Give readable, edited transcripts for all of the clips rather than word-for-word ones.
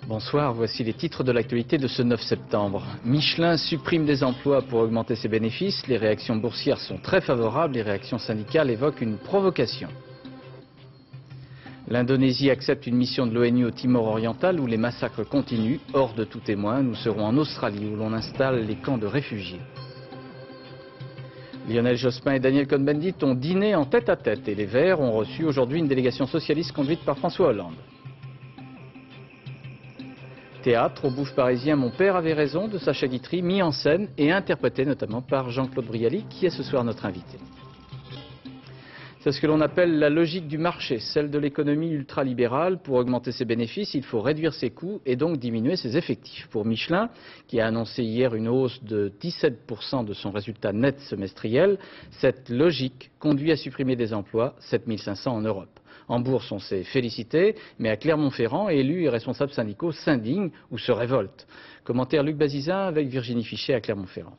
Bonsoir, voici les titres de l'actualité de ce 9 septembre. Michelin supprime des emplois pour augmenter ses bénéfices. Les réactions boursières sont très favorables. Les réactions syndicales évoquent une provocation. L'Indonésie accepte une mission de l'ONU au Timor oriental où les massacres continuent. Hors de tout témoin, nous serons en Australie où l'on installe les camps de réfugiés. Lionel Jospin et Daniel Cohn-Bendit ont dîné en tête-à-tête et les Verts ont reçu aujourd'hui une délégation socialiste conduite par François Hollande. Théâtre au Bouge parisien, Mon père avait raison de Sacha Guitry, mis en scène et interprété notamment par Jean-Claude Brialy qui est ce soir notre invité. C'est ce que l'on appelle la logique du marché, celle de l'économie ultralibérale. Pour augmenter ses bénéfices, il faut réduire ses coûts et donc diminuer ses effectifs. Pour Michelin, qui a annoncé hier une hausse de 17% de son résultat net semestriel, cette logique conduit à supprimer des emplois, 7500 en Europe. En bourse, on s'est félicité, mais à Clermont-Ferrand, élus et responsables syndicaux s'indignent ou se révoltent. Commentaire Luc Bazizin avec Virginie Fichet à Clermont-Ferrand.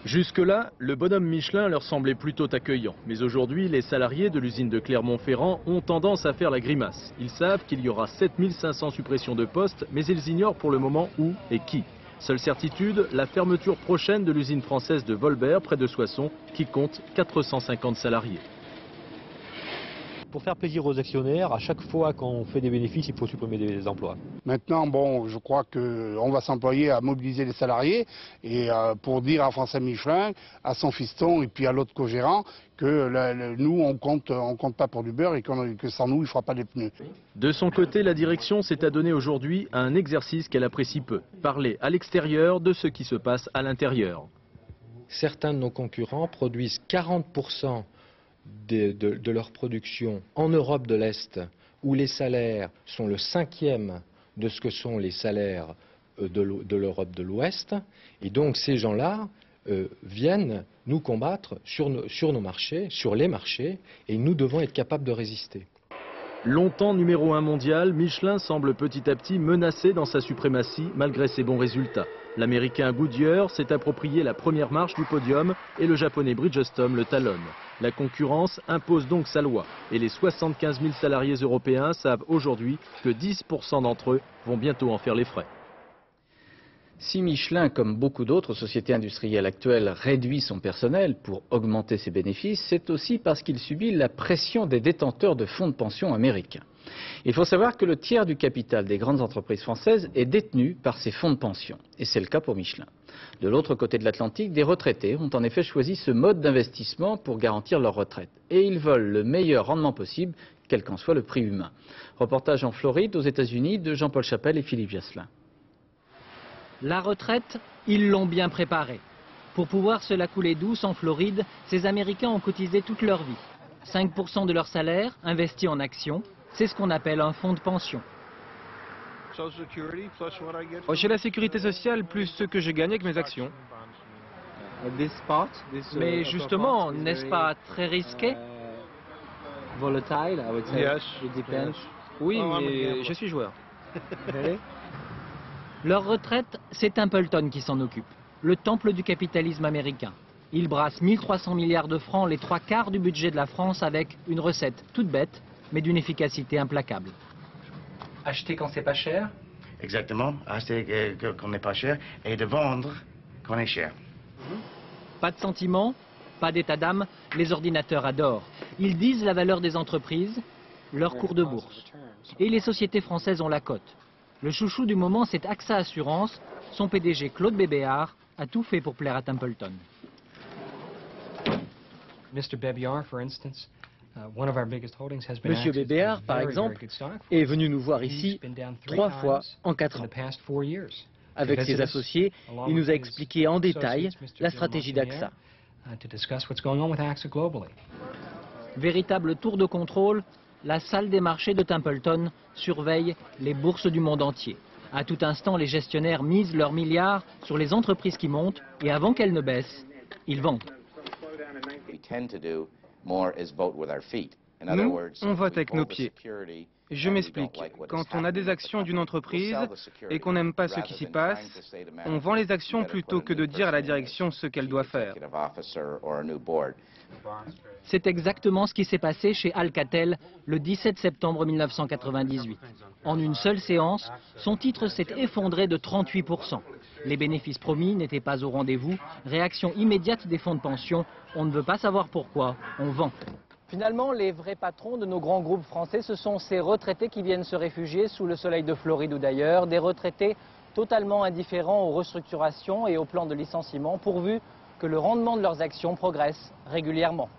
Jusque-là, le bonhomme Michelin leur semblait plutôt accueillant. Mais aujourd'hui, les salariés de l'usine de Clermont-Ferrand ont tendance à faire la grimace. Ils savent qu'il y aura 7500 suppressions de postes, mais ils ignorent pour le moment où et qui. Seule certitude, la fermeture prochaine de l'usine française de Volbert, près de Soissons, qui compte 450 salariés. Pour faire plaisir aux actionnaires, à chaque fois qu'on fait des bénéfices, il faut supprimer des emplois. Maintenant, bon, je crois qu'on va s'employer à mobiliser les salariés et pour dire à François Michelin, à son fiston et puis à l'autre co-gérant que nous, on compte pas pour du beurre et que sans nous, il ne fera pas des pneus. De son côté, la direction s'est adonnée aujourd'hui à un exercice qu'elle apprécie peu. Parler à l'extérieur de ce qui se passe à l'intérieur. Certains de nos concurrents produisent 40% de leur production en Europe de l'Est, où les salaires sont le 5e de ce que sont les salaires de l'Europe de l'Ouest. Et donc ces gens-là viennent nous combattre sur nos marchés, sur les marchés, et nous devons être capables de résister. Longtemps numéro 1 mondial, Michelin semble petit à petit menacé dans sa suprématie malgré ses bons résultats. L'américain Goodyear s'est approprié la première marche du podium et le japonais Bridgestone le talonne. La concurrence impose donc sa loi et les 75 000 salariés européens savent aujourd'hui que 10% d'entre eux vont bientôt en faire les frais. Si Michelin, comme beaucoup d'autres sociétés industrielles actuelles, réduit son personnel pour augmenter ses bénéfices, c'est aussi parce qu'il subit la pression des détenteurs de fonds de pension américains. Il faut savoir que le tiers du capital des grandes entreprises françaises est détenu par ces fonds de pension. Et c'est le cas pour Michelin. De l'autre côté de l'Atlantique, des retraités ont en effet choisi ce mode d'investissement pour garantir leur retraite. Et ils veulent le meilleur rendement possible, quel qu'en soit le prix humain. Reportage en Floride, aux États-Unis, de Jean-Paul Chapelle et Philippe Jasselin. La retraite, ils l'ont bien préparée. Pour pouvoir se la couler douce en Floride, ces Américains ont cotisé toute leur vie. 5% de leur salaire investi en actions, c'est ce qu'on appelle un fonds de pension. J'ai la sécurité sociale plus ce que je gagne avec mes actions. Mais justement, n'est-ce pas très risqué? Oui, mais je suis joueur. Leur retraite, c'est Templeton qui s'en occupe, le temple du capitalisme américain. Il brasse 1300 milliards de francs, les 3/4 du budget de la France, avec une recette toute bête, mais d'une efficacité implacable. Acheter quand c'est pas cher? Exactement, acheter quand n'est pas cher et de vendre quand est cher. Pas de sentiment, pas d'état d'âme, les ordinateurs adorent. Ils disent la valeur des entreprises, leur cours de bourse. Et les sociétés françaises ont la cote. Le chouchou du moment, c'est AXA Assurance. Son PDG, Claude Bébéard, a tout fait pour plaire à Templeton. Monsieur Bébéard, par exemple, est venu nous voir ici 3 fois en 4 ans. Avec ses associés, il nous a expliqué en détail la stratégie d'AXA. Véritable tour de contrôle, la salle des marchés de Templeton surveille les bourses du monde entier. À tout instant, les gestionnaires misent leurs milliards sur les entreprises qui montent et avant qu'elles ne baissent, ils vendent. Nous, on vote avec nos pieds. Je m'explique. Quand on a des actions d'une entreprise et qu'on n'aime pas ce qui s'y passe, on vend les actions plutôt que de dire à la direction ce qu'elle doit faire. C'est exactement ce qui s'est passé chez Alcatel le 17 septembre 1998. En une seule séance, son titre s'est effondré de 38%. Les bénéfices promis n'étaient pas au rendez-vous. Réaction immédiate des fonds de pension. On ne veut pas savoir pourquoi, on vend. Finalement, les vrais patrons de nos grands groupes français, ce sont ces retraités qui viennent se réfugier sous le soleil de Floride ou d'ailleurs. Des retraités totalement indifférents aux restructurations et aux plans de licenciement, pourvu que le rendement de leurs actions progresse régulièrement.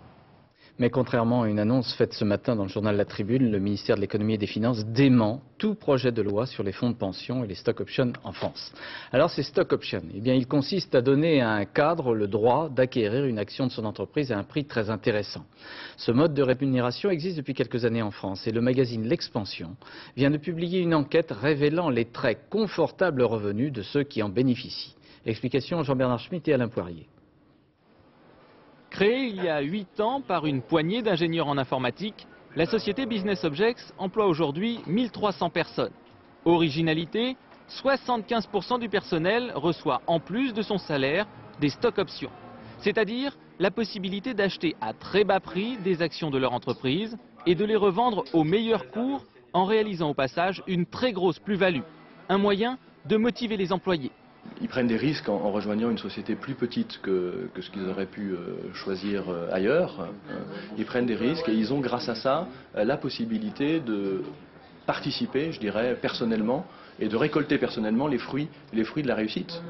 Mais contrairement à une annonce faite ce matin dans le journal La Tribune, le ministère de l'économie et des finances dément tout projet de loi sur les fonds de pension et les stock options en France. Alors ces stock options, eh bien, ils consistent à donner à un cadre le droit d'acquérir une action de son entreprise à un prix très intéressant. Ce mode de rémunération existe depuis quelques années en France et le magazine L'Expansion vient de publier une enquête révélant les très confortables revenus de ceux qui en bénéficient. Explication Jean-Bernard Schmitt et Alain Poirier. Créée il y a 8 ans par une poignée d'ingénieurs en informatique, la société Business Objects emploie aujourd'hui 1300 personnes. Originalité, 75% du personnel reçoit en plus de son salaire des stock options, c'est-à-dire la possibilité d'acheter à très bas prix des actions de leur entreprise et de les revendre au meilleur cours en réalisant au passage une très grosse plus-value, un moyen de motiver les employés. Ils prennent des risques en rejoignant une société plus petite que ce qu'ils auraient pu choisir ailleurs. Ils prennent des risques et ils ont grâce à ça la possibilité de participer, je dirais, personnellement et de récolter personnellement les fruits de la réussite.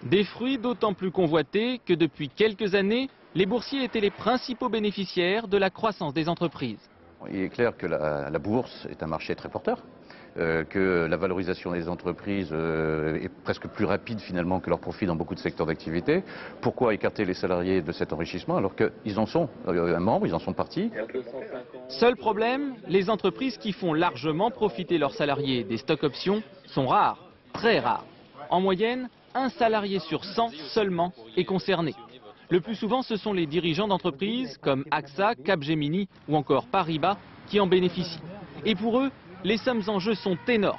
Des fruits d'autant plus convoités que depuis quelques années, les boursiers étaient les principaux bénéficiaires de la croissance des entreprises. Il est clair que la bourse est un marché très porteur. Que la valorisation des entreprises est presque plus rapide finalement que leurs profits dans beaucoup de secteurs d'activité. Pourquoi écarter les salariés de cet enrichissement alors qu'ils en sont un membre, ils en sont partis? Seul problème, les entreprises qui font largement profiter leurs salariés des stock options sont rares, très rares. En moyenne, un salarié sur 100 seulement est concerné. Le plus souvent, ce sont les dirigeants d'entreprises comme AXA, Capgemini ou encore Paribas qui en bénéficient. Et pour eux, les sommes en jeu sont énormes.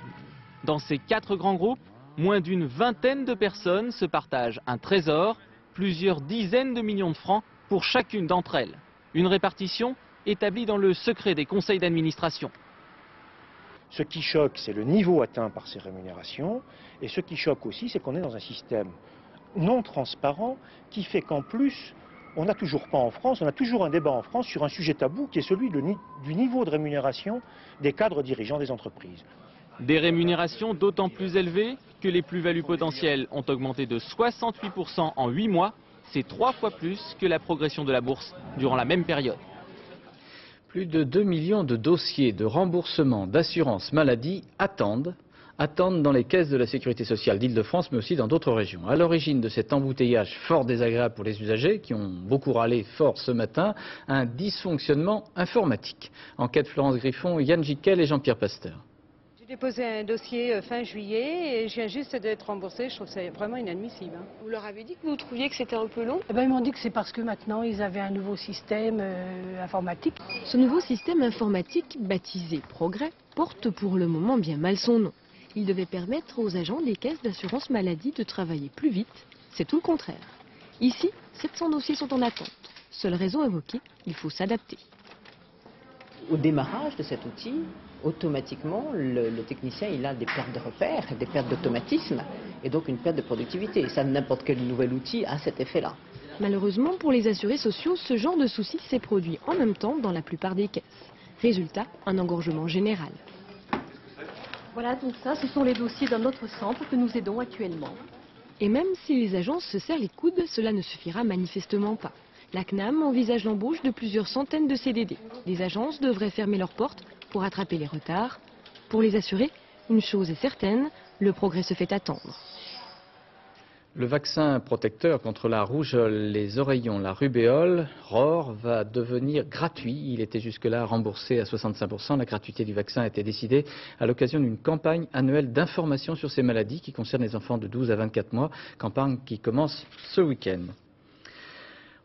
Dans ces 4 grands groupes, moins d'une vingtaine de personnes se partagent un trésor, plusieurs dizaines de millions de francs pour chacune d'entre elles. Une répartition établie dans le secret des conseils d'administration. Ce qui choque, c'est le niveau atteint par ces rémunérations. Et ce qui choque aussi, c'est qu'on est dans un système non transparent qui fait qu'en plus, on n'a toujours pas en France, on a toujours un débat en France sur un sujet tabou qui est celui du niveau de rémunération des cadres dirigeants des entreprises. Des rémunérations d'autant plus élevées que les plus-values potentielles ont augmenté de 68% en 8 mois. C'est 3 fois plus que la progression de la bourse durant la même période. Plus de 2 millions de dossiers de remboursement d'assurance maladie attendent dans les caisses de la sécurité sociale d'Île-de-France, mais aussi dans d'autres régions. À l'origine de cet embouteillage fort désagréable pour les usagers, qui ont beaucoup râlé fort ce matin, un dysfonctionnement informatique. Enquête Florence Griffon, Yann Jiquel et Jean-Pierre Pasteur. J'ai déposé un dossier fin juillet et je viens juste d'être remboursée. Je trouve ça vraiment inadmissible. Vous leur avez dit que vous trouviez que c'était un peu long? Ils m'ont dit que c'est parce que maintenant ils avaient un nouveau système informatique. Ce nouveau système informatique, baptisé Progrès, porte pour le moment bien mal son nom. Il devait permettre aux agents des caisses d'assurance maladie de travailler plus vite. C'est tout le contraire. Ici, 700 dossiers sont en attente. Seule raison invoquée, il faut s'adapter. Au démarrage de cet outil, automatiquement, le technicien il a des pertes de repères, des pertes d'automatisme et donc une perte de productivité. Ça, n'importe quel nouvel outil a cet effet-là. Malheureusement, pour les assurés sociaux, ce genre de souci s'est produit en même temps dans la plupart des caisses. Résultat, un engorgement général. Voilà, donc ça, ce sont les dossiers dans notre centre que nous aidons actuellement. Et même si les agences se serrent les coudes, cela ne suffira manifestement pas. La CNAM envisage l'embauche de plusieurs centaines de CDD. Les agences devraient fermer leurs portes pour attraper les retards. Pour les assurés, une chose est certaine, le progrès se fait attendre. Le vaccin protecteur contre la rougeole, les oreillons, la rubéole, ROR, va devenir gratuit. Il était jusque-là remboursé à 65%. La gratuité du vaccin a été décidée à l'occasion d'une campagne annuelle d'information sur ces maladies qui concernent les enfants de 12 à 24 mois, campagne qui commence ce week-end.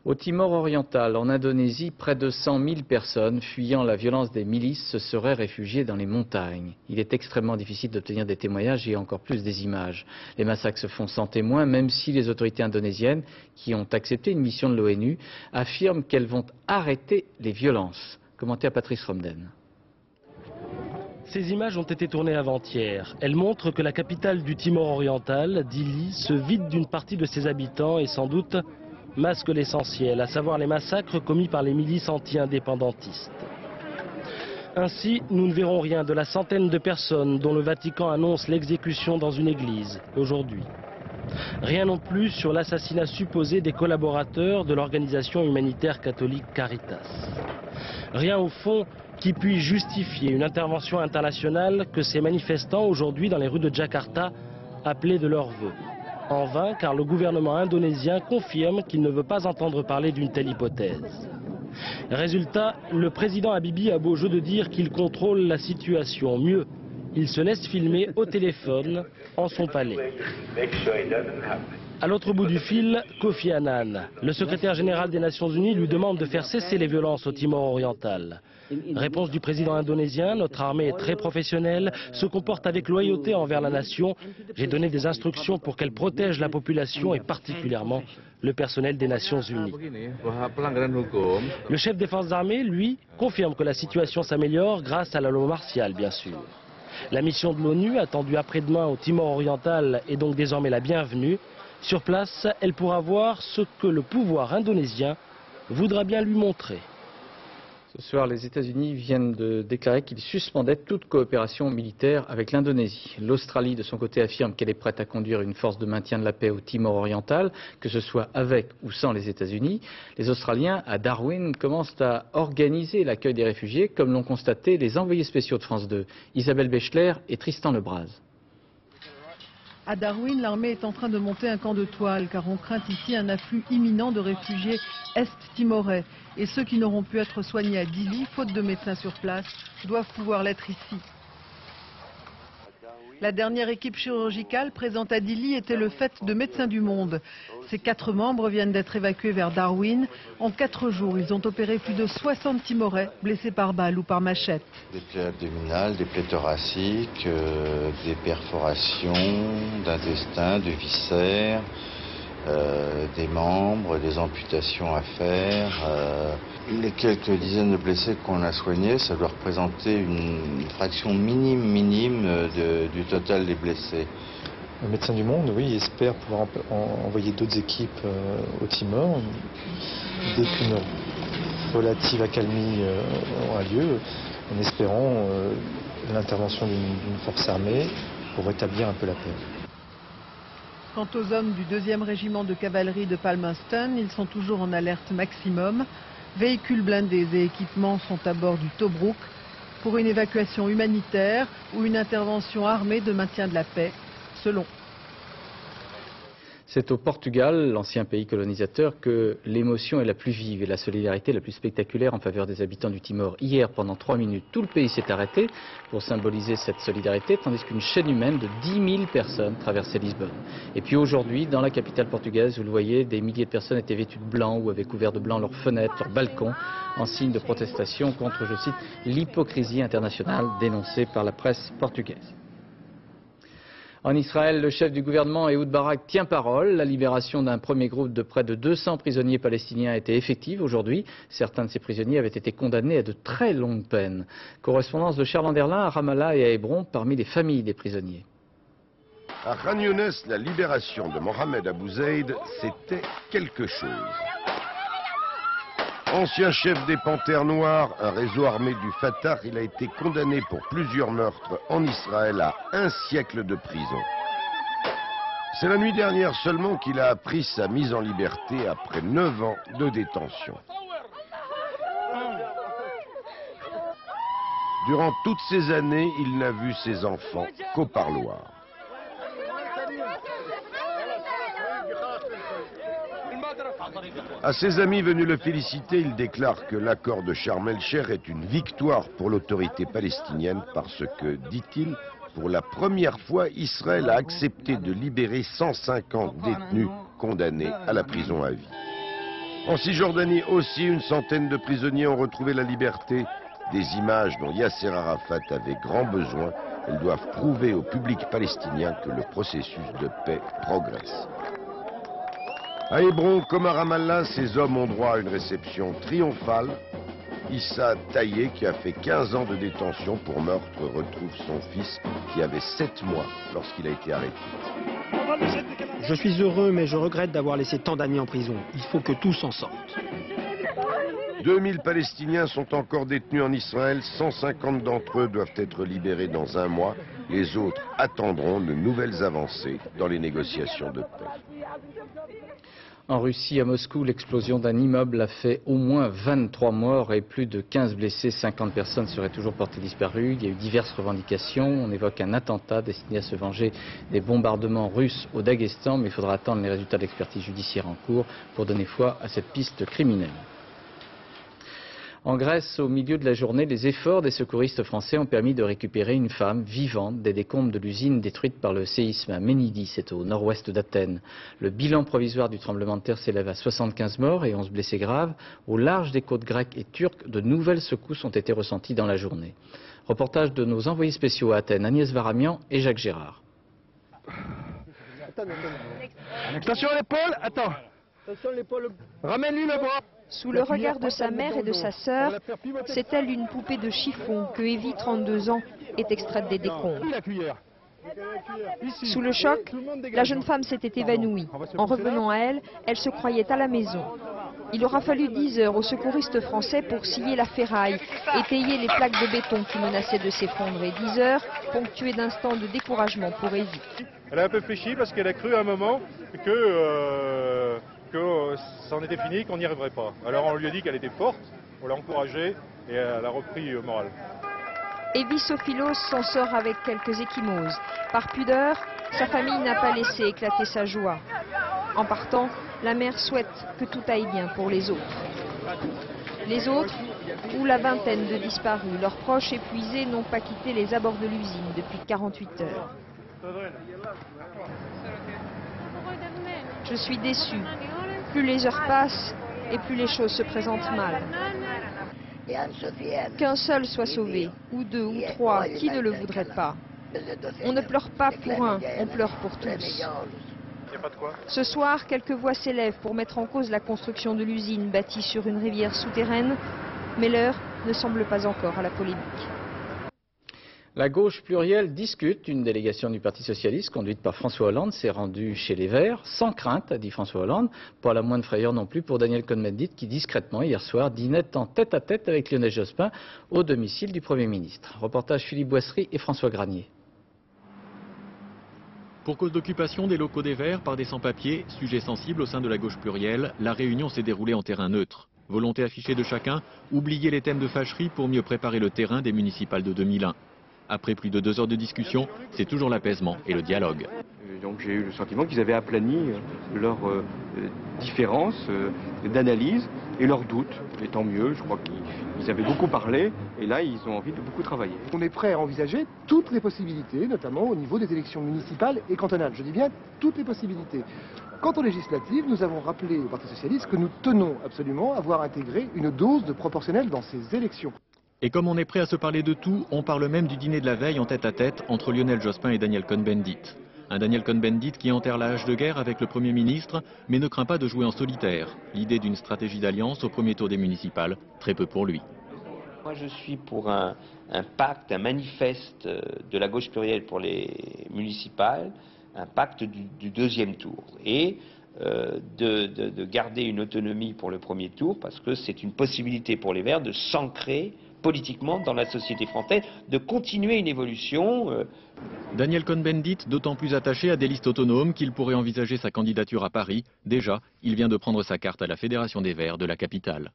Au Timor oriental, en Indonésie, près de 100 000 personnes fuyant la violence des milices se seraient réfugiées dans les montagnes. Il est extrêmement difficile d'obtenir des témoignages et encore plus des images. Les massacres se font sans témoins, même si les autorités indonésiennes, qui ont accepté une mission de l'ONU, affirment qu'elles vont arrêter les violences. Commentaire Patrice Romden. Ces images ont été tournées avant-hier. Elles montrent que la capitale du Timor oriental, Dili, se vide d'une partie de ses habitants et sans doute masque l'essentiel, à savoir les massacres commis par les milices anti-indépendantistes. Ainsi, nous ne verrons rien de la centaine de personnes dont le Vatican annonce l'exécution dans une église aujourd'hui. Rien non plus sur l'assassinat supposé des collaborateurs de l'organisation humanitaire catholique Caritas. Rien au fond qui puisse justifier une intervention internationale que ces manifestants aujourd'hui dans les rues de Jakarta appelaient de leur vœu. En vain, car le gouvernement indonésien confirme qu'il ne veut pas entendre parler d'une telle hypothèse. Résultat, le président Habibie a beau jeu de dire qu'il contrôle la situation. Mieux, il se laisse filmer au téléphone en son palais. À l'autre bout du fil, Kofi Annan. Le secrétaire général des Nations Unies lui demande de faire cesser les violences au Timor oriental. Réponse du président indonésien, notre armée est très professionnelle, se comporte avec loyauté envers la nation. J'ai donné des instructions pour qu'elle protège la population et particulièrement le personnel des Nations Unies. Le chef des forces armées, lui, confirme que la situation s'améliore grâce à la loi martiale, bien sûr. La mission de l'ONU, attendue après-demain au Timor oriental, est donc désormais la bienvenue. Sur place, elle pourra voir ce que le pouvoir indonésien voudra bien lui montrer. Ce soir, les États-Unis viennent de déclarer qu'ils suspendaient toute coopération militaire avec l'Indonésie. L'Australie, de son côté, affirme qu'elle est prête à conduire une force de maintien de la paix au Timor oriental, que ce soit avec ou sans les États-Unis. Les Australiens, à Darwin, commencent à organiser l'accueil des réfugiés, comme l'ont constaté les envoyés spéciaux de France 2, Isabelle Bechler et Tristan Lebras. À Darwin, l'armée est en train de monter un camp de toile, car on craint ici un afflux imminent de réfugiés est-timorais. Et ceux qui n'auront pu être soignés à Dili, faute de médecins sur place, doivent pouvoir l'être ici. La dernière équipe chirurgicale présente à Dili était le fait de Médecins du Monde. Ces 4 membres viennent d'être évacués vers Darwin. En 4 jours, ils ont opéré plus de 60 Timorais blessés par balle ou par machette. Des plaies abdominales, des plaies thoraciques, des perforations d'intestin, de viscères, des membres, des amputations à faire. Les quelques dizaines de blessés qu'on a soignés, ça doit représenter une fraction minime du total des blessés. Le Médecins du Monde, oui, espère pouvoir envoyer d'autres équipes au Timor. Dès qu'une relative accalmie aura lieu, en espérant l'intervention d'une force armée pour rétablir un peu la paix. Quant aux hommes du 2e régiment de cavalerie de Palmerston, ils sont toujours en alerte maximum. Véhicules blindés et équipements sont à bord du Tobruk pour une évacuation humanitaire ou une intervention armée de maintien de la paix, selon. C'est au Portugal, l'ancien pays colonisateur, que l'émotion est la plus vive et la solidarité la plus spectaculaire en faveur des habitants du Timor. Hier, pendant 3 minutes, tout le pays s'est arrêté pour symboliser cette solidarité, tandis qu'une chaîne humaine de 10 000 personnes traversait Lisbonne. Et puis aujourd'hui, dans la capitale portugaise, vous le voyez, des milliers de personnes étaient vêtues de blanc ou avaient couvert de blanc leurs fenêtres, leurs balcons, en signe de protestation contre, je cite, l'hypocrisie internationale dénoncée par la presse portugaise. En Israël, le chef du gouvernement, Ehud Barak, tient parole. La libération d'un premier groupe de près de 200 prisonniers palestiniens a été effective aujourd'hui. Certains de ces prisonniers avaient été condamnés à de très longues peines. Correspondance de Charles Anderlin à Ramallah et à Hébron parmi les familles des prisonniers. À Khan Younes, la libération de Mohamed Abou Zeid, c'était quelque chose. Ancien chef des Panthères Noires, un réseau armé du Fatah, il a été condamné pour plusieurs meurtres en Israël à 1 siècle de prison. C'est la nuit dernière seulement qu'il a appris sa mise en liberté après 9 ans de détention. Durant toutes ces années, il n'a vu ses enfants qu'au parloir. À ses amis venus le féliciter, il déclare que l'accord de Sharm el-Sheikh est une victoire pour l'autorité palestinienne parce que, dit-il, pour la première fois, Israël a accepté de libérer 150 détenus condamnés à la prison à vie. En Cisjordanie aussi, une centaine de prisonniers ont retrouvé la liberté. Des images dont Yasser Arafat avait grand besoin. Elles doivent prouver au public palestinien que le processus de paix progresse. À Hébron, comme à Ramallah, ces hommes ont droit à une réception triomphale. Issa Taillé, qui a fait 15 ans de détention pour meurtre, retrouve son fils qui avait 7 mois lorsqu'il a été arrêté. Je suis heureux, mais je regrette d'avoir laissé tant d'amis en prison. Il faut que tous en sortent. 2000 Palestiniens sont encore détenus en Israël. 150 d'entre eux doivent être libérés dans un mois. Les autres attendront de nouvelles avancées dans les négociations de paix. En Russie, à Moscou, l'explosion d'un immeuble a fait au moins 23 morts et plus de 15 blessés. 50 personnes seraient toujours portées disparues. Il y a eu diverses revendications. On évoque un attentat destiné à se venger des bombardements russes au Daghestan, mais il faudra attendre les résultats de l'expertise judiciaire en cours pour donner foi à cette piste criminelle. En Grèce, au milieu de la journée, les efforts des secouristes français ont permis de récupérer une femme vivante des décombres de l'usine détruite par le séisme à Ménidi, c'est au nord-ouest d'Athènes. Le bilan provisoire du tremblement de terre s'élève à 75 morts et 11 blessés graves. Au large des côtes grecques et turques, de nouvelles secousses ont été ressenties dans la journée. Reportage de nos envoyés spéciaux à Athènes, Agnès Varamian et Jacques Gérard. Attention à l'épaule, attends. Ramène-lui le bras. Sous le regard de sa mère et de sa sœur, c'est elle une poupée de chiffon que Evie, 32 ans, est extraite des décombres. Sous le choc, la jeune femme s'était évanouie. En revenant à elle, elle se croyait à la maison. Il aura fallu 10 heures aux secouristes français pour scier la ferraille, étayer les plaques de béton qui menaçaient de s'effondrer. 10 heures ponctuées d'instants de découragement pour Evie. Elle a un peu fléchi parce qu'elle a cru à un moment que c'en était fini, qu'on n'y arriverait pas. Alors on lui a dit qu'elle était forte, on l'a encouragée et elle a repris moral. Evie Sophilos s'en sort avec quelques ecchymoses. Par pudeur, sa famille n'a pas laissé éclater sa joie. En partant, la mère souhaite que tout aille bien pour les autres. Les autres, ou la vingtaine de disparus, leurs proches épuisés n'ont pas quitté les abords de l'usine depuis 48 heures. Je suis déçue. Plus les heures passent et plus les choses se présentent mal. Qu'un seul soit sauvé, ou deux, ou trois, qui ne le voudrait pas? On ne pleure pas pour un, on pleure pour tous. Ce soir, quelques voix s'élèvent pour mettre en cause la construction de l'usine bâtie sur une rivière souterraine, mais l'heure ne semble pas encore à la polémique. La gauche plurielle discute. Une délégation du Parti socialiste, conduite par François Hollande, s'est rendue chez les Verts, sans crainte, a dit François Hollande, pas la moindre frayeur non plus pour Daniel Cohn-Bendit, qui discrètement, hier soir, dînait en tête-à-tête avec Lionel Jospin au domicile du Premier ministre. Reportage Philippe Boisserie et François Granier. Pour cause d'occupation des locaux des Verts par des sans-papiers, sujet sensible au sein de la gauche plurielle, la réunion s'est déroulée en terrain neutre. Volonté affichée de chacun, oublier les thèmes de fâcherie pour mieux préparer le terrain des municipales de 2001. Après plus de 2 heures de discussion, c'est toujours l'apaisement et le dialogue. Donc j'ai eu le sentiment qu'ils avaient aplani leurs différences d'analyse et leurs doutes. Et tant mieux, je crois qu'ils avaient beaucoup parlé et là ils ont envie de beaucoup travailler. On est prêt à envisager toutes les possibilités, notamment au niveau des élections municipales et cantonales. Je dis bien toutes les possibilités. Quant aux législatives, nous avons rappelé au Parti socialiste que nous tenons absolument à voir intégrer une dose de proportionnel dans ces élections. Et comme on est prêt à se parler de tout, on parle même du dîner de la veille en tête-à-tête entre Lionel Jospin et Daniel Cohn-Bendit. Un Daniel Cohn-Bendit qui enterre la hache de guerre avec le Premier ministre, mais ne craint pas de jouer en solitaire. L'idée d'une stratégie d'alliance au premier tour des municipales, très peu pour lui. Moi je suis pour un pacte, un manifeste de la gauche plurielle pour les municipales, un pacte du deuxième tour. Et de garder une autonomie pour le premier tour, parce que c'est une possibilité pour les Verts de s'ancrer politiquement dans la société française, de continuer une évolution. Daniel Cohn-Bendit, d'autant plus attaché à des listes autonomes qu'il pourrait envisager sa candidature à Paris. Déjà, il vient de prendre sa carte à la Fédération des Verts de la capitale.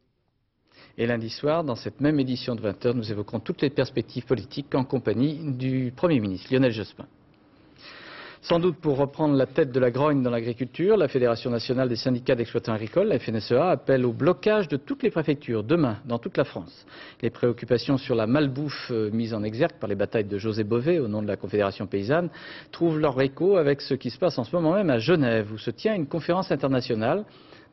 Et lundi soir, dans cette même édition de 20h, nous évoquerons toutes les perspectives politiques en compagnie du Premier ministre, Lionel Jospin. Sans doute pour reprendre la tête de la grogne dans l'agriculture, la Fédération nationale des syndicats d'exploitants agricoles, la FNSEA, appelle au blocage de toutes les préfectures demain dans toute la France. Les préoccupations sur la malbouffe mises en exergue par les batailles de José Bové au nom de la Confédération paysanne trouvent leur écho avec ce qui se passe en ce moment même à Genève, où se tient une conférence internationale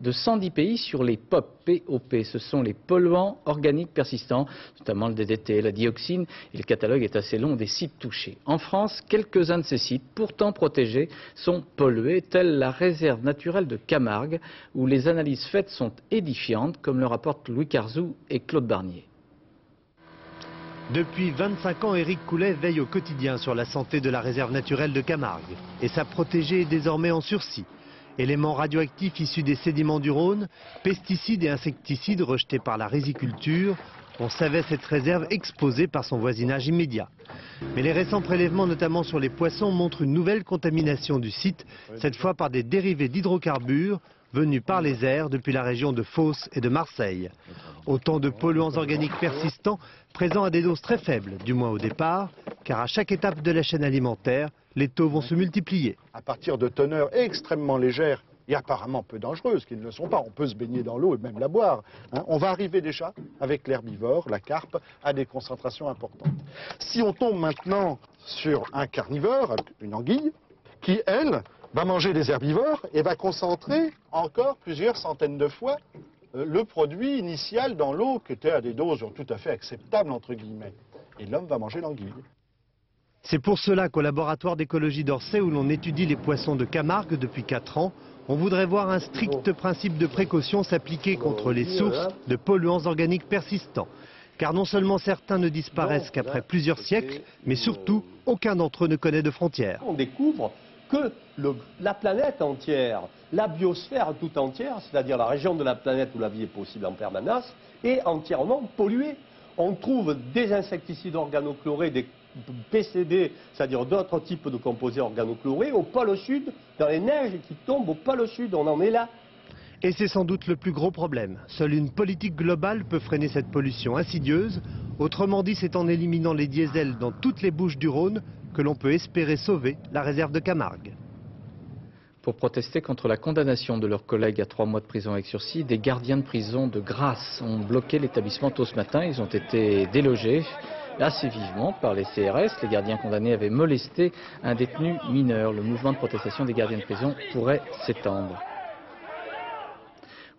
de 110 pays sur les POP. POP. Ce sont les polluants organiques persistants, notamment le DDT, la dioxine, et le catalogue est assez long des sites touchés. En France, quelques-uns de ces sites, pourtant protégés, sont pollués, telle la réserve naturelle de Camargue, où les analyses faites sont édifiantes, comme le rapportent Louis Carzou et Claude Barnier. Depuis 25 ans, Éric Coulet veille au quotidien sur la santé de la réserve naturelle de Camargue. Et sa protégée est désormais en sursis. Éléments radioactifs issus des sédiments du Rhône, pesticides et insecticides rejetés par la riziculture, on savait cette réserve exposée par son voisinage immédiat. Mais les récents prélèvements, notamment sur les poissons, montrent une nouvelle contamination du site, cette fois par des dérivés d'hydrocarbures venus par les airs depuis la région de Fos et de Marseille. Autant de polluants organiques persistants, présents à des doses très faibles, du moins au départ, car à chaque étape de la chaîne alimentaire, les taux vont se multiplier. À partir de teneurs extrêmement légères et apparemment peu dangereuses, qui ne le sont pas, on peut se baigner dans l'eau et même la boire, hein, on va arriver déjà, avec l'herbivore, la carpe, à des concentrations importantes. Si on tombe maintenant sur un carnivore, une anguille, qui, elle, va manger des herbivores et va concentrer encore plusieurs centaines de fois le produit initial dans l'eau, qui était à des doses tout à fait acceptables, entre guillemets. Et l'homme va manger l'anguille. C'est pour cela qu'au laboratoire d'écologie d'Orsay, où l'on étudie les poissons de Camargue depuis 4 ans, on voudrait voir un strict principe de précaution s'appliquer contre les sources de polluants organiques persistants. Car non seulement certains ne disparaissent qu'après plusieurs siècles, mais surtout, aucun d'entre eux ne connaît de frontières. On découvre que la planète entière, la biosphère tout entière, c'est-à-dire la région de la planète où la vie est possible en permanence, est entièrement polluée. On trouve des insecticides organochlorés, des PCB, c'est-à-dire d'autres types de composés organochlorés, au pôle sud, dans les neiges qui tombent au pôle sud, on en est là. Et c'est sans doute le plus gros problème. Seule une politique globale peut freiner cette pollution insidieuse. Autrement dit, c'est en éliminant les diesels dans toutes les Bouches du Rhône que l'on peut espérer sauver la réserve de Camargue. Pour protester contre la condamnation de leurs collègues à 3 mois de prison avec sursis, des gardiens de prison de Grasse ont bloqué l'établissement tôt ce matin. Ils ont été délogés assez vivement par les CRS. Les gardiens condamnés avaient molesté un détenu mineur. Le mouvement de protestation des gardiens de prison pourrait s'étendre.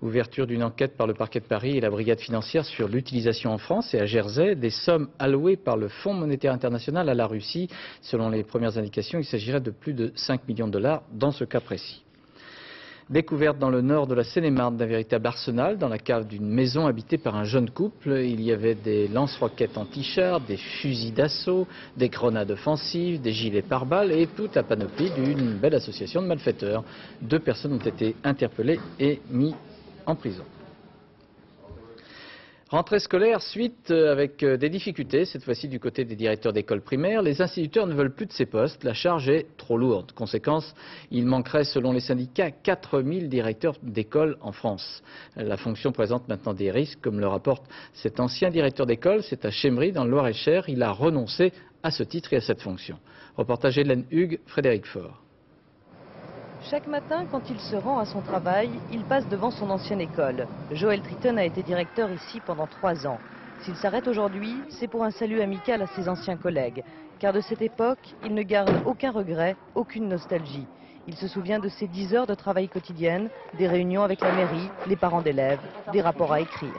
Ouverture d'une enquête par le parquet de Paris et la brigade financière sur l'utilisation en France et à Jersey des sommes allouées par le Fonds monétaire international à la Russie. Selon les premières indications, il s'agirait de plus de 5 millions de dollars dans ce cas précis. Découverte dans le nord de la Seine-et-Marne d'un véritable arsenal dans la cave d'une maison habitée par un jeune couple. Il y avait des lance-roquettes anti-chars, des fusils d'assaut, des grenades offensives, des gilets pare-balles et toute la panoplie d'une belle association de malfaiteurs. 2 personnes ont été interpellées et mises en prison. Rentrée scolaire, suite avec des difficultés, cette fois-ci du côté des directeurs d'école primaire. Les instituteurs ne veulent plus de ces postes, la charge est trop lourde. Conséquence, il manquerait selon les syndicats 4000 directeurs d'école en France. La fonction présente maintenant des risques, comme le rapporte cet ancien directeur d'école, c'est à Chemry dans le Loir-et-Cher. Il a renoncé à ce titre et à cette fonction. Reportage Hélène Hugues, Frédéric Faure. Chaque matin, quand il se rend à son travail, il passe devant son ancienne école. Joël Triton a été directeur ici pendant 3 ans. S'il s'arrête aujourd'hui, c'est pour un salut amical à ses anciens collègues. Car de cette époque, il ne garde aucun regret, aucune nostalgie. Il se souvient de ses 10 heures de travail quotidienne, des réunions avec la mairie, les parents d'élèves, des rapports à écrire.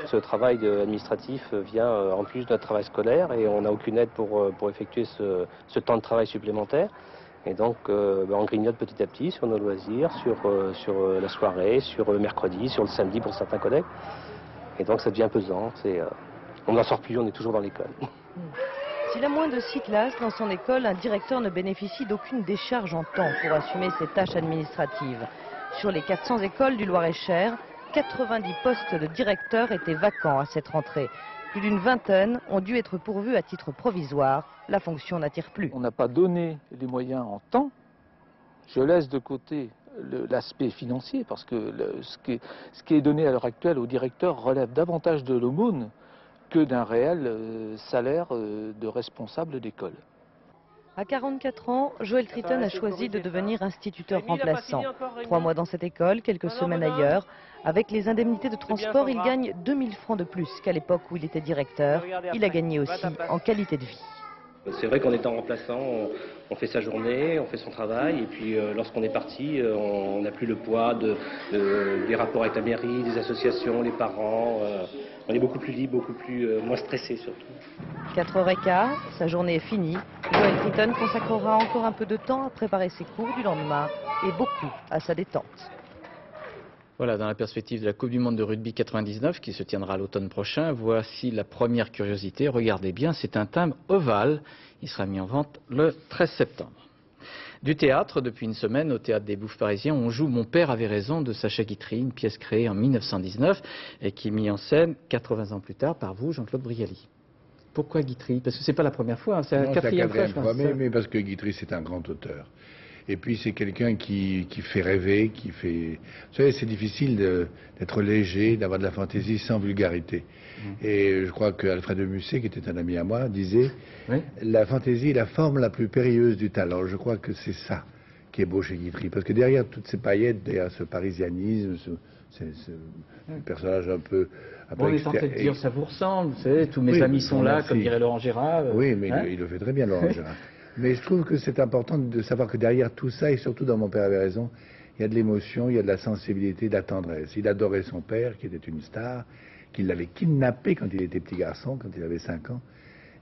Ce travail administratif vient en plus de notre travail scolaire et on n'a aucune aide pour effectuer ce temps de travail supplémentaire. Et donc on grignote petit à petit sur nos loisirs, sur la soirée, sur le mercredi, sur le samedi pour certains collègues. Et donc ça devient pesant. On n'en sort plus, on est toujours dans l'école. S'il a moins de 6 classes dans son école, un directeur ne bénéficie d'aucune décharge en temps pour assumer ses tâches administratives. Sur les 400 écoles du Loir-et-Cher, 90 postes de directeurs étaient vacants à cette rentrée. Plus d'une vingtaine ont dû être pourvus à titre provisoire. La fonction n'attire plus. On n'a pas donné les moyens en temps. Je laisse de côté l'aspect financier parce que ce qui est donné à l'heure actuelle aux directeurs relève davantage de l'aumône que d'un réel salaire de responsable d'école. À 44 ans, Joël Triton a choisi de devenir instituteur remplaçant. 3 mois dans cette école, quelques semaines ailleurs. Avec les indemnités de transport, il gagne 2000 francs de plus qu'à l'époque où il était directeur. Il a gagné aussi en qualité de vie. C'est vrai qu'en étant remplaçant, on fait sa journée, on fait son travail, et puis lorsqu'on est parti, on n'a plus le poids des rapports avec la mairie, des associations, les parents. On est beaucoup plus libre, moins stressé surtout. 4h15, sa journée est finie. Joel Triton consacrera encore un peu de temps à préparer ses cours du lendemain et beaucoup à sa détente. Voilà, dans la perspective de la Coupe du Monde de rugby 99 qui se tiendra l'automne prochain, voici la première curiosité. Regardez bien, c'est un timbre ovale. Il sera mis en vente le 13 septembre. Du théâtre, depuis une semaine, au Théâtre des Bouffes Parisiens, on joue Mon père avait raison de Sacha Guitry, une pièce créée en 1919 et qui est mise en scène 80 ans plus tard par vous, Jean-Claude Brialy. Pourquoi Guitry? Parce que c'est pas la première fois, hein, c'est la quatrième fois, je pense. Mais parce que Guitry, c'est un grand auteur. Et puis c'est quelqu'un qui fait rêver, qui fait... Vous savez, c'est difficile d'être léger, d'avoir de la fantaisie sans vulgarité. Et je crois qu'Alfred de Musset, qui était un ami à moi, disait la fantaisie est la forme la plus périlleuse du talent. Je crois que c'est ça qui est beau chez Guitry. Parce que derrière toutes ces paillettes, derrière ce parisianisme, ce personnage un peu... On est tenté de dire ça vous ressemble, vous savez, tous mes amis sont là, comme dirait Laurent Gérard. Oui, mais il le fait très bien, Laurent Gérard. Mais je trouve que c'est important de savoir que derrière tout ça, et surtout dans Mon père avait raison, il y a de l'émotion, il y a de la sensibilité, de la tendresse. Il adorait son père, qui était une star, qu'il l'avait kidnappé quand il était petit garçon, quand il avait 5 ans,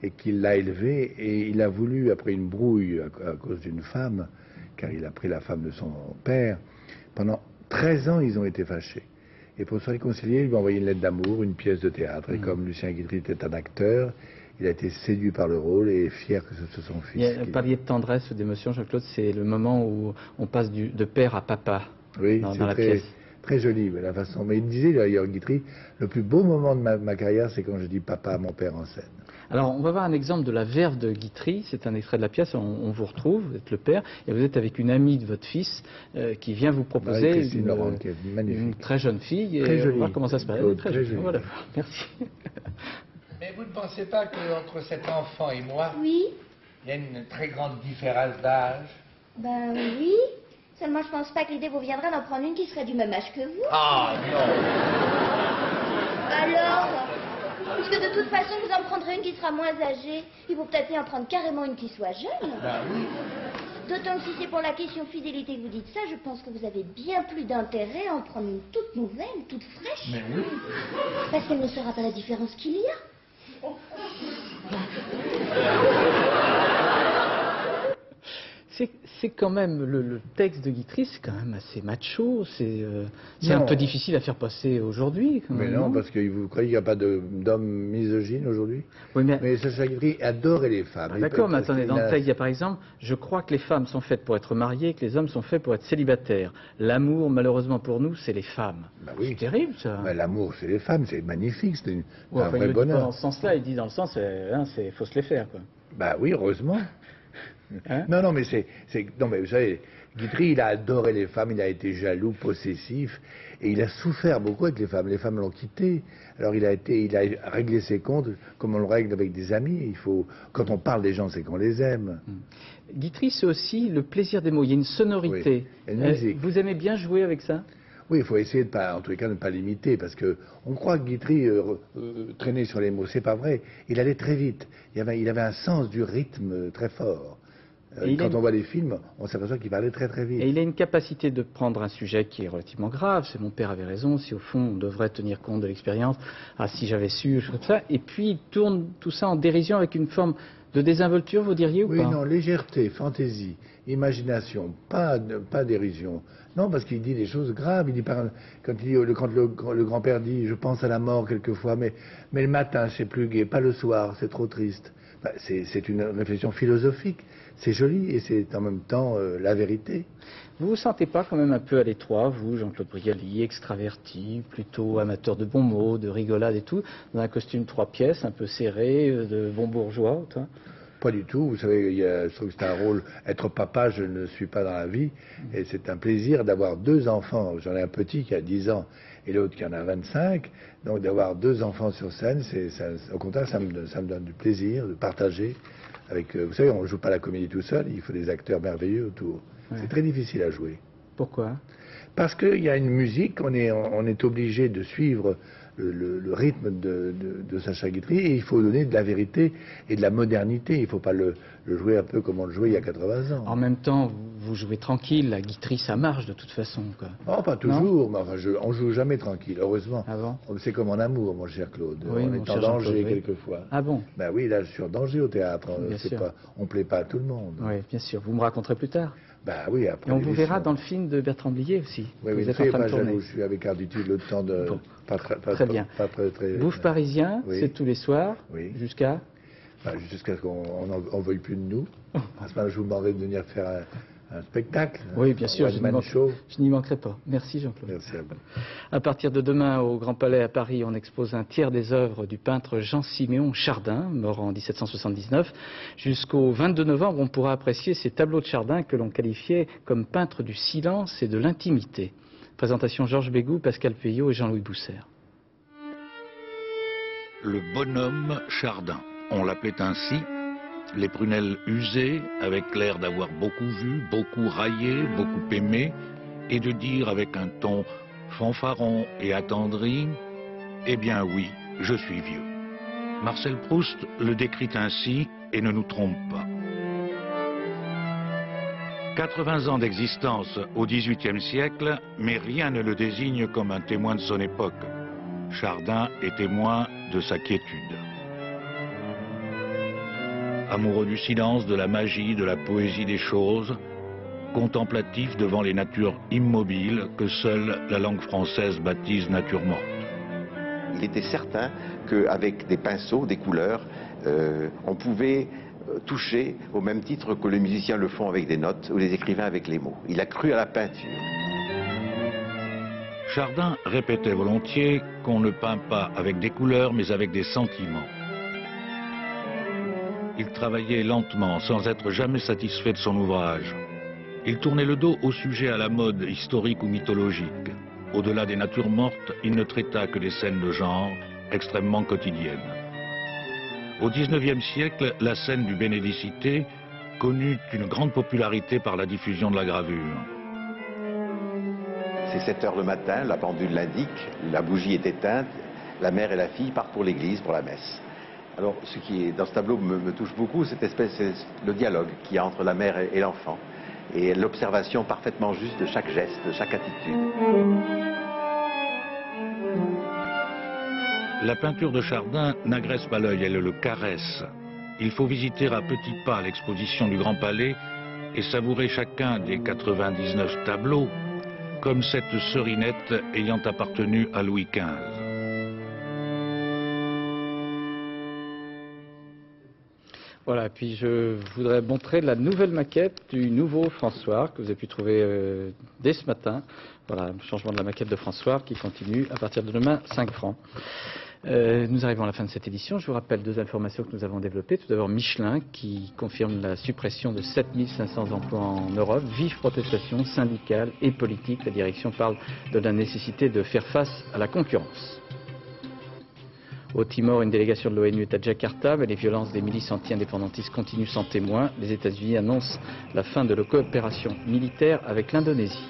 et qu'il l'a élevé, et il a voulu, après une brouille à cause d'une femme, car il a pris la femme de son père, pendant 13 ans, ils ont été fâchés. Et pour se réconcilier, il lui a envoyé une lettre d'amour, une pièce de théâtre, et comme Lucien Guitry était un acteur, il a été séduit par le rôle et fier que ce soit son fils. Il y a un palier de tendresse ou d'émotion, Jean-Claude, c'est le moment où on passe de père à papa dans la pièce. Très joli, la façon. Mais il disait d'ailleurs, Guitry, le plus beau moment de ma carrière, c'est quand je dis papa à mon père en scène. Alors, on va voir un exemple de la verve de Guitry. C'est un extrait de la pièce. On vous retrouve, vous êtes le père, et vous êtes avec une amie de votre fils qui vient vous proposer une très jeune fille. Très jolie. On va voir comment ça se passe. Très jolie. Voilà. Merci. Mais vous ne pensez pas qu'entre cet enfant et moi, oui, il y a une très grande différence d'âge? Ben oui. Seulement, je pense pas que l'idée vous viendrait d'en prendre une qui serait du même âge que vous. Ah non. Alors, puisque de toute façon, vous en prendrez une qui sera moins âgée, il vaut peut-être mieux en prendre carrément une qui soit jeune. Ben oui. D'autant que si c'est pour la question fidélité que vous dites ça, je pense que vous avez bien plus d'intérêt à en prendre une toute nouvelle, toute fraîche. Mais oui. Parce qu'elle ne saura pas la différence qu'il y a. C'est quand même, le texte de Guitry, c'est quand même assez macho, c'est un peu difficile à faire passer aujourd'hui. Mais non, parce que vous croyez qu'il n'y a pas d'hommes misogynes aujourd'hui? Oui, mais Sacha Guitry adorait les femmes. Ah, d'accord, mais attendez, dans le texte, il y a par exemple, je crois que les femmes sont faites pour être mariées et que les hommes sont faits pour être célibataires. L'amour, malheureusement pour nous, c'est les femmes. Bah oui. C'est terrible, ça. Bah, l'amour, c'est les femmes, c'est magnifique, c'est un vrai il bonheur. dit pas dans ce sens-là, il dit dans le sens, il faut se les faire, quoi. Bah oui, heureusement. Non, mais non, mais vous savez, Guitry, il a adoré les femmes, il a été jaloux, possessif, et il a souffert beaucoup avec les femmes. Les femmes l'ont quitté. Alors il a réglé ses comptes comme on le règle avec des amis. Quand on parle des gens, c'est qu'on les aime. Guitry, c'est aussi le plaisir des mots. Il y a une sonorité. Oui, une musique. Vous aimez bien jouer avec ça? Oui, il faut essayer en tous les cas, de ne pas l'imiter, parce que on croit que Guitry traînait sur les mots. C'est pas vrai. Il allait très vite. Il avait un sens du rythme très fort. Quand on voit les films, on s'aperçoit qu'il parlait très très vite. Et il a une capacité de prendre un sujet qui est relativement grave. C'est Mon père avait raison. Si au fond on devrait tenir compte de l'expérience, si j'avais su, comme ça. Et puis il tourne tout ça en dérision avec une forme de désinvolture, vous diriez ou pas? Oui, non, légèreté, fantaisie, imagination, pas dérision. Non, parce qu'il dit des choses graves. Il dit quand le grand-père dit je pense à la mort quelquefois, mais le matin c'est plus gai, pas le soir, c'est trop triste. C'est une réflexion philosophique. C'est joli et c'est en même temps la vérité. Vous vous sentez pas quand même un peu à l'étroit, vous, Jean-Claude Brialy, extraverti, plutôt amateur de bons mots, de rigolade et tout, dans un costume 3 pièces, un peu serré, de bon bourgeois, toi? Pas du tout. Vous savez, je trouve que c'est un rôle. Être papa, je ne suis pas dans la vie. Et c'est un plaisir d'avoir 2 enfants. J'en ai un petit qui a 10 ans et l'autre qui en a 25. Donc d'avoir 2 enfants sur scène, au contraire, ça me donne du plaisir de partager. Vous savez, on ne joue pas la comédie tout seul, il faut des acteurs merveilleux autour. Ouais. C'est très difficile à jouer. Pourquoi? Parce qu'il y a une musique, on est obligé de suivre le rythme de Sacha Guitry, et il faut donner de la vérité et de la modernité. Il ne faut pas le jouer un peu comme on le jouait il y a 80 ans. En même temps, vous jouez tranquille, la Guitry ça marche de toute façon, quoi. Oh, pas toujours, mais enfin, on joue jamais tranquille, heureusement. Ah bon? C'est comme en amour, mon cher Claude. Oui, on est en danger quelquefois. Ah bon? Ben oui, là je suis en danger au théâtre. On ne plaît pas à tout le monde. Oui, bien sûr. Vous me raconterez plus tard. Ben oui, après. Et on vous verra dans le film de Bertrand Blier aussi. Oui, vous êtes en train de tourner. Je suis avec Arditude le temps de... Bon. Très bien. Bouffe parisien, c'est tous les soirs, jusqu'à... Jusqu'à ce qu'on n'en veuille plus de nous. À ce moment-là, je vous demanderai de venir faire un spectacle. Oui, bien sûr, je n'y manquerai pas. Merci Jean-Claude. Merci à vous. À partir de demain, au Grand Palais à Paris, on expose un tiers des œuvres du peintre Jean-Siméon Chardin, mort en 1779. Jusqu'au 22 novembre, on pourra apprécier ces tableaux de Chardin que l'on qualifiait comme peintre du silence et de l'intimité. Présentation Georges Bégou, Pascal Peillot et Jean-Louis Bousser. Le bonhomme Chardin, on l'appelait ainsi. Les prunelles usées, avec l'air d'avoir beaucoup vu, beaucoup raillé, beaucoup aimé, et de dire avec un ton fanfaron et attendri, « Eh bien oui, je suis vieux ». Marcel Proust le décrit ainsi et ne nous trompe pas. 80 ans d'existence au XVIIIe siècle, mais rien ne le désigne comme un témoin de son époque. Chardin est témoin de sa quiétude. Amoureux du silence, de la magie, de la poésie des choses, contemplatif devant les natures immobiles que seule la langue française baptise nature morte. Il était certain qu'avec des pinceaux, des couleurs, on pouvait toucher au même titre que les musiciens le font avec des notes ou les écrivains avec les mots. Il a cru à la peinture. Chardin répétait volontiers qu'on ne peint pas avec des couleurs mais avec des sentiments. Il travaillait lentement, sans être jamais satisfait de son ouvrage. Il tournait le dos au sujet à la mode historique ou mythologique. Au-delà des natures mortes, il ne traita que des scènes de genre extrêmement quotidiennes. Au XIXe siècle, la scène du Bénédicité connut une grande popularité par la diffusion de la gravure. C'est 7 heures le matin, la pendule l'indique, la bougie est éteinte, la mère et la fille partent pour l'église, pour la messe. Alors, ce qui est dans ce tableau me touche beaucoup, c'est le dialogue qu'il y a entre la mère et l'enfant, et l'observation parfaitement juste de chaque geste, de chaque attitude. La peinture de Chardin n'agresse pas l'œil, elle le caresse. Il faut visiter à petits pas l'exposition du Grand Palais et savourer chacun des 99 tableaux comme cette serinette ayant appartenu à Louis XV. Voilà, puis je voudrais montrer la nouvelle maquette du nouveau François que vous avez pu trouver dès ce matin. Voilà, le changement de la maquette de François qui continue à partir de demain, 5 francs. Nous arrivons à la fin de cette édition. Je vous rappelle 2 informations que nous avons développées. Tout d'abord, Michelin qui confirme la suppression de 7500 emplois en Europe. Vive protestation syndicale et politique. La direction parle de la nécessité de faire face à la concurrence. Au Timor, une délégation de l'ONU est à Jakarta, mais les violences des milices anti-indépendantistes continuent sans témoin. Les États-Unis annoncent la fin de la coopération militaire avec l'Indonésie.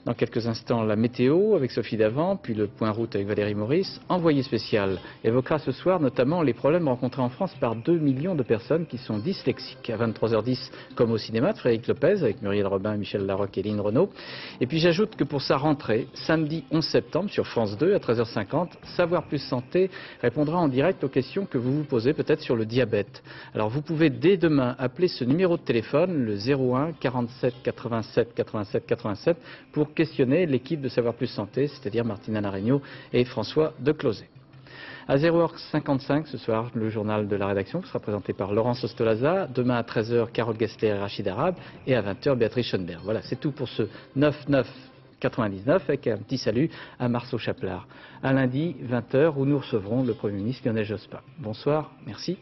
Dans quelques instants, la météo avec Sophie Davant, puis le point route avec Valérie Maurice. Envoyé spécial évoquera ce soir notamment les problèmes rencontrés en France par 2 millions de personnes qui sont dyslexiques. À 23h10, comme au cinéma, de Frédéric Lopez avec Muriel Robin, Michel Larocque et Lynn Renaud. Et puis j'ajoute que pour sa rentrée, samedi 11 septembre sur France 2 à 13h50, Savoir Plus Santé répondra en direct aux questions que vous vous posez peut-être sur le diabète. Alors vous pouvez dès demain appeler ce numéro de téléphone, le 01 47 87 87 87, pour questionner l'équipe de Savoir Plus Santé, c'est-à-dire Martina Laregno et François Declosé. À 0h55 ce soir, le journal de la rédaction qui sera présenté par Laurence Ostolaza. Demain à 13h, Carole Gessler et Rachid Arabe. Et à 20h, Béatrice Schoenberg. Voilà, c'est tout pour ce 9-9-99 avec un petit salut à Marceau Chaplard. À lundi, 20h, où nous recevrons le Premier ministre Lionel Jospin. Bonsoir, merci.